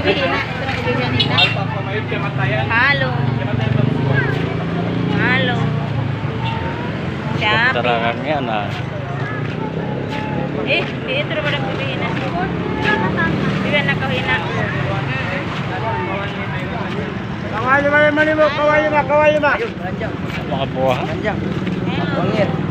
bibihina. Ito na bibihina. Halo. Halo. Siya. Tarangan yan ah. Dito na ba nagbibihina? Bibihina na kahina. Kawali mo, kawali mo. Mga buha. Hello.